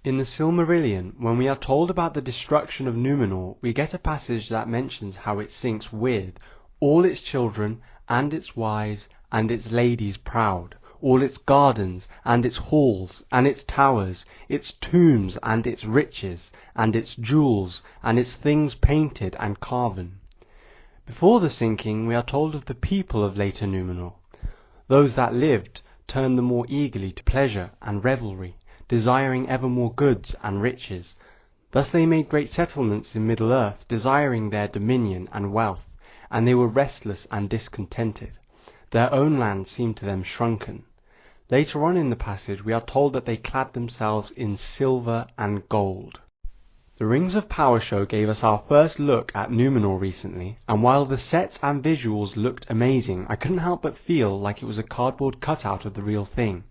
In the Silmarillion, when we are told about the destruction of Numenor, we get a passage that mentions how it sinks with all its children, and its wives, and its ladies proud, all its gardens, and its halls, and its towers, its tombs, and its riches, and its jewels, and its things painted and carven. Before the sinking, we are told of the people of later Numenor. Those that lived turned the more eagerly to pleasure and revelry, desiring ever more goods and riches. Thus they made great settlements in Middle-earth, desiring their dominion and wealth, and they were restless and discontented. Their own land seemed to them shrunken. Later on in the passage we are told that they clad themselves in silver and gold. The Rings of Power show gave us our first look at Numenor recently, and while the sets and visuals looked amazing, I couldn't help but feel like it was a cardboard cutout of the real thing.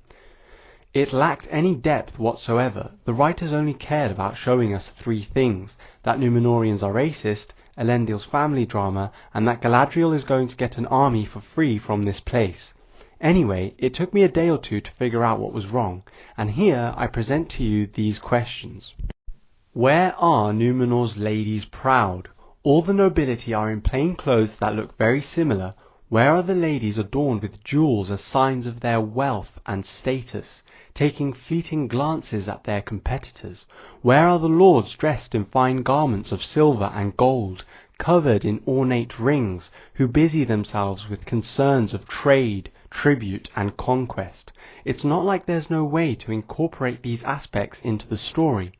It lacked any depth whatsoever. The writers only cared about showing us three things: that Numenorians are racist, Elendil's family drama, and that Galadriel is going to get an army for free from this place. Anyway, it took me a day or two to figure out what was wrong, and here I present to you these questions. Where are Numenor's ladies proud? All the nobility are in plain clothes that look very similar. Where are the ladies adorned with jewels as signs of their wealth and status, taking fleeting glances at their competitors? Where are the lords dressed in fine garments of silver and gold, covered in ornate rings, who busy themselves with concerns of trade, tribute, and conquest? It's not like there's no way to incorporate these aspects into the story.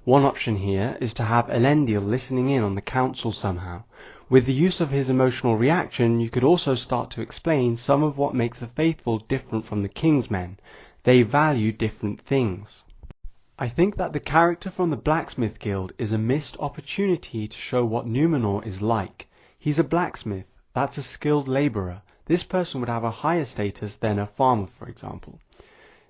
One option here is to have Elendil listening in on the council somehow. With the use of his emotional reaction, you could also start to explain some of what makes the faithful different from the king's men. They value different things. I think that the character from the Blacksmith Guild is a missed opportunity to show what Numenor is like. He's a blacksmith. That's a skilled labourer. This person would have a higher status than a farmer, for example.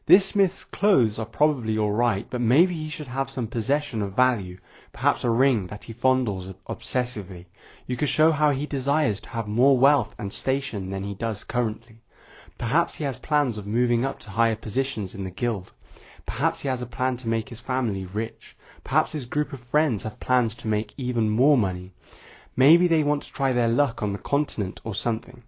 This smith's clothes are probably alright, but maybe he should have some possession of value, perhaps a ring that he fondles obsessively. You could show how he desires to have more wealth and station than he does currently. Perhaps he has plans of moving up to higher positions in the guild. Perhaps he has a plan to make his family rich. Perhaps his group of friends have plans to make even more money. Maybe they want to try their luck on the continent or something.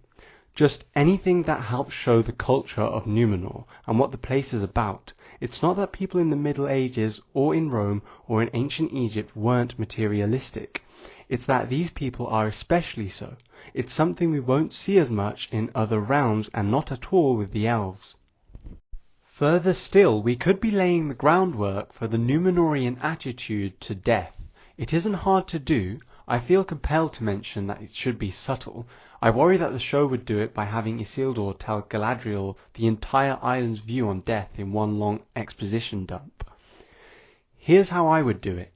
Just anything that helps show the culture of Numenor and what the place is about. It's not that people in the Middle Ages or in Rome or in ancient Egypt weren't materialistic. It's that these people are especially so. It's something we won't see as much in other realms and not at all with the elves. Further still, we could be laying the groundwork for the Numenorian attitude to death. It isn't hard to do. I feel compelled to mention that it should be subtle. I worry that the show would do it by having Isildur tell Galadriel the entire island's view on death in one long exposition dump. Here's how I would do it.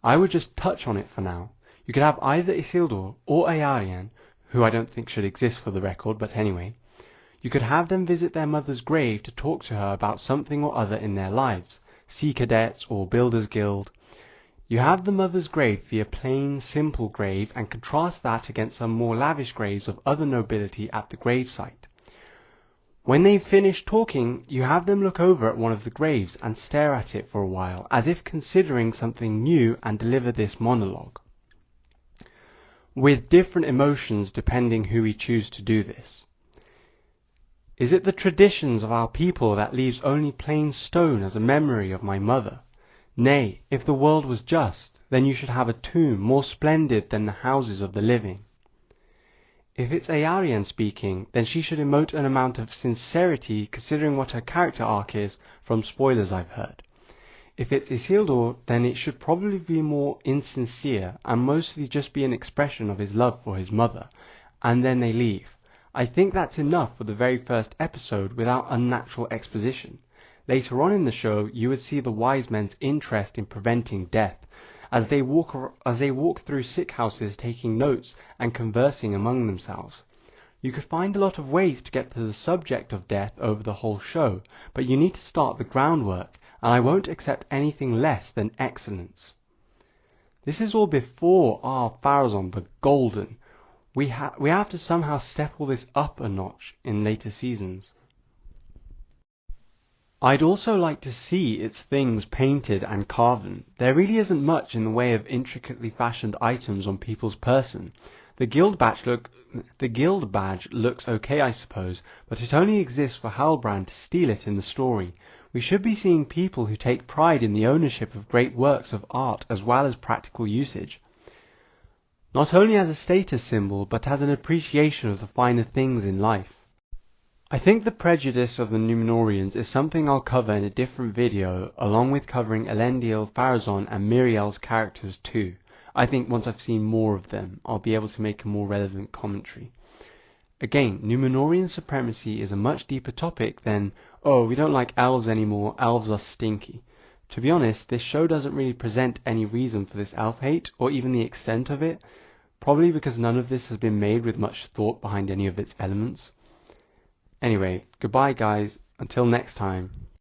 I would just touch on it for now. You could have either Isildur or Eärien, who I don't think should exist for the record, but anyway. You could have them visit their mother's grave to talk to her about something or other in their lives, Sea Cadets or Builders Guild. You have the mother's grave be a plain, simple grave and contrast that against some more lavish graves of other nobility at the gravesite. When they've finished talking, you have them look over at one of the graves and stare at it for a while, as if considering something new, and deliver this monologue. With different emotions depending who we choose to do this. Is it the traditions of our people that leaves only plain stone as a memory of my mother? Nay, if the world was just, then you should have a tomb more splendid than the houses of the living. If it's Eärien speaking, then she should emote an amount of sincerity considering what her character arc is from spoilers I've heard. If it's Isildur, then it should probably be more insincere and mostly just be an expression of his love for his mother, and then they leave. I think that's enough for the very first episode without unnatural exposition. Later on in the show, you would see the wise men's interest in preventing death, as they walk through sick houses taking notes and conversing among themselves. You could find a lot of ways to get to the subject of death over the whole show, but you need to start the groundwork, and I won't accept anything less than excellence. This is all before our Pharazôn the Golden. We have to somehow step all this up a notch in later seasons. I'd also like to see its things painted and carven. There really isn't much in the way of intricately fashioned items on people's person. The guild badge looks okay, I suppose, but it only exists for Halbrand to steal it in the story. We should be seeing people who take pride in the ownership of great works of art as well as practical usage. Not only as a status symbol, but as an appreciation of the finer things in life. I think the prejudice of the Numenorians is something I'll cover in a different video, along with covering Elendil, Pharazôn and Miriel's characters too. I think once I've seen more of them, I'll be able to make a more relevant commentary. Again, Numenorian supremacy is a much deeper topic than, oh, we don't like elves anymore, elves are stinky. To be honest, this show doesn't really present any reason for this elf hate, or even the extent of it, probably because none of this has been made with much thought behind any of its elements. Anyway, goodbye guys, until next time.